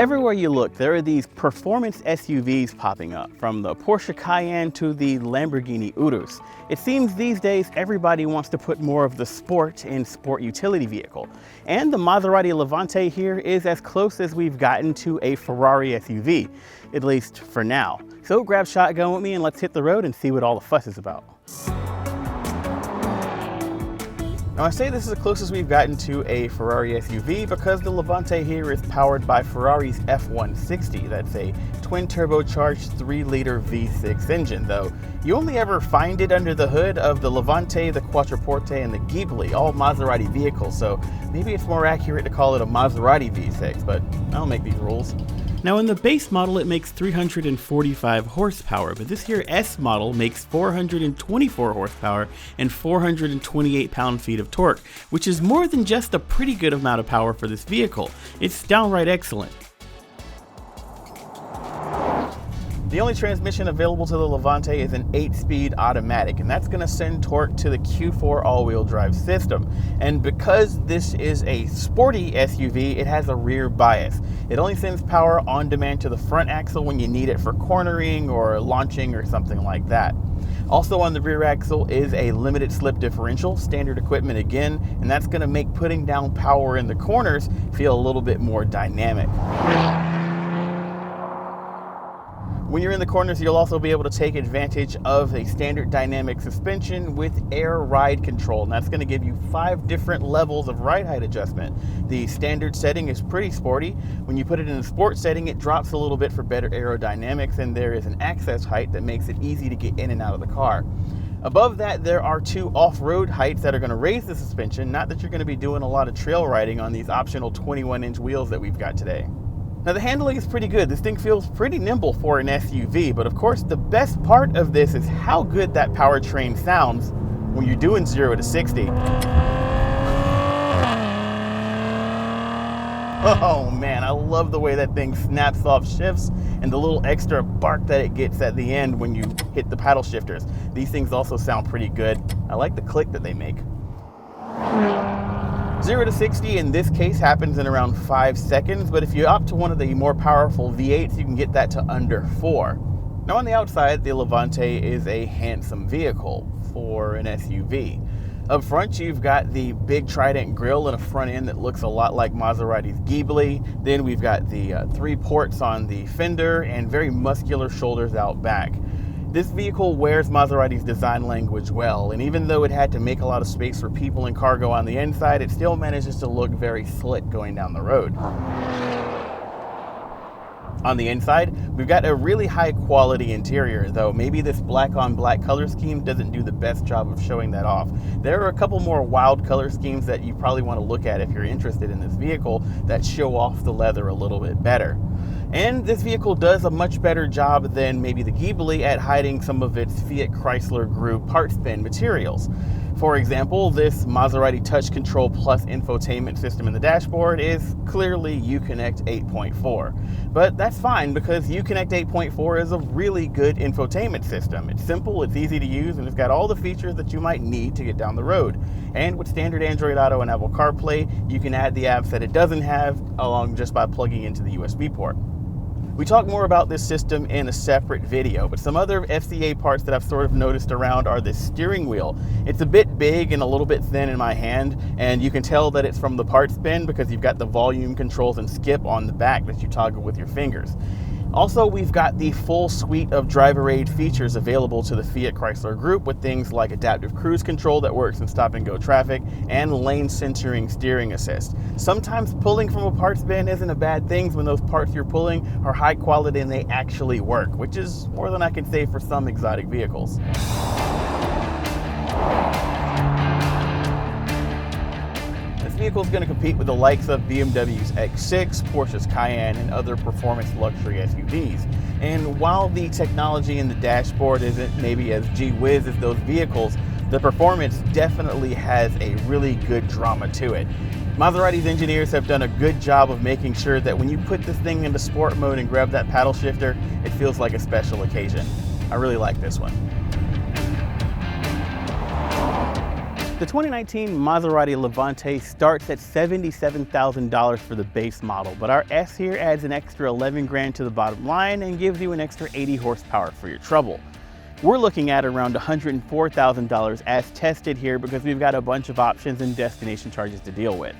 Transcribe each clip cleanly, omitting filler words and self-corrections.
Everywhere you look, there are these performance SUVs popping up, from the Porsche Cayenne to the Lamborghini Urus. It seems these days everybody wants to put more of the sport in sport utility vehicle. And the Maserati Levante here is as close as we've gotten to a Ferrari SUV, at least for now. So grab shotgun with me and let's hit the road and see what all the fuss is about. Now I say this is the closest we've gotten to a Ferrari SUV because the Levante here is powered by Ferrari's F160. That's a twin turbocharged 3-liter V6 engine, though you only ever find it under the hood of the Levante, the Quattroporte, and the Ghibli, all Maserati vehicles, so maybe it's more accurate to call it a Maserati V6, but I don't make these rules. Now in the base model it makes 345 horsepower, but this here S model makes 424 horsepower and 428 pound-feet of torque, which is more than just a pretty good amount of power for this vehicle. It's downright excellent. The only transmission available to the Levante is an 8-speed automatic, and that's going to send torque to the Q4 all-wheel drive system. And because this is a sporty SUV, it has a rear bias. It only sends power on demand to the front axle when you need it for cornering or launching or something like that. Also on the rear axle is a limited slip differential, standard equipment again, and that's going to make putting down power in the corners feel a little bit more dynamic. When you're in the corners, you'll also be able to take advantage of a standard dynamic suspension with air ride control, and that's going to give you 5 different levels of ride height adjustment. The standard setting is pretty sporty. When you put it in the sport setting, it drops a little bit for better aerodynamics, and there is an access height that makes it easy to get in and out of the car. Above that, there are 2 off-road heights that are going to raise the suspension, not that you're going to be doing a lot of trail riding on these optional 21-inch wheels that we've got today. Now the handling is pretty good. This thing feels pretty nimble for an SUV, but of course the best part of this is how good that powertrain sounds when you're doing 0 to 60. Oh man, I love the way that thing snaps off shifts and the little extra bark that it gets at the end when you hit the paddle shifters. These things also sound pretty good. I like the click that they make. 0 to 60 in this case happens in around 5 seconds, but if you opt to one of the more powerful V8s, you can get that to under 4. Now on the outside, the Levante is a handsome vehicle for an SUV. Up front, you've got the big Trident grille and a front end that looks a lot like Maserati's Ghibli. Then we've got the 3 ports on the fender and very muscular shoulders out back. This vehicle wears Maserati's design language well, and even though it had to make a lot of space for people and cargo on the inside, it still manages to look very slick going down the road. On the inside, we've got a really high quality interior, though maybe this black on black color scheme doesn't do the best job of showing that off. There are a couple more wild color schemes that you probably want to look at if you're interested in this vehicle that show off the leather a little bit better. And this vehicle does a much better job than maybe the Ghibli at hiding some of its Fiat Chrysler Group parts bin materials. For example, this Maserati Touch Control Plus infotainment system in the dashboard is clearly Uconnect 8.4. But that's fine because Uconnect 8.4 is a really good infotainment system. It's simple, it's easy to use, and it's got all the features that you might need to get down the road. And with standard Android Auto and Apple CarPlay, you can add the apps that it doesn't have along just by plugging into the USB port. We talk more about this system in a separate video, but some other FCA parts that I've sort of noticed around are this steering wheel. It's a bit big and a little bit thin in my hand, and you can tell that it's from the parts bin because you've got the volume controls and skip on the back that you toggle with your fingers. Also, we've got the full suite of driver aid features available to the Fiat Chrysler Group with things like adaptive cruise control that works in stop and go traffic and lane centering steering assist. Sometimes pulling from a parts bin isn't a bad thing when those parts you're pulling are high quality and they actually work, which is more than I can say for some exotic vehicles. This vehicle is going to compete with the likes of BMW's X6, Porsche's Cayenne, and other performance luxury SUVs. And while the technology in the dashboard isn't maybe as gee-whiz as those vehicles, the performance definitely has a really good drama to it. Maserati's engineers have done a good job of making sure that when you put this thing into sport mode and grab that paddle shifter, it feels like a special occasion. I really like this one. The 2019 Maserati Levante starts at $77,000 for the base model, but our S here adds an extra 11 grand to the bottom line and gives you an extra 80 horsepower for your trouble. We're looking at around $104,000 as tested here because we've got a bunch of options and destination charges to deal with.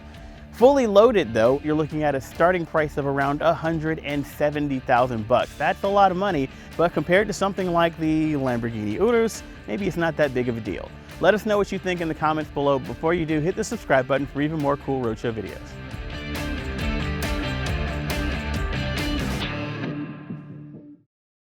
Fully loaded though, you're looking at a starting price of around $170,000. That's a lot of money, but compared to something like the Lamborghini Urus, maybe it's not that big of a deal. Let us know what you think in the comments below. Before you do, hit the subscribe button for even more cool roadshow videos.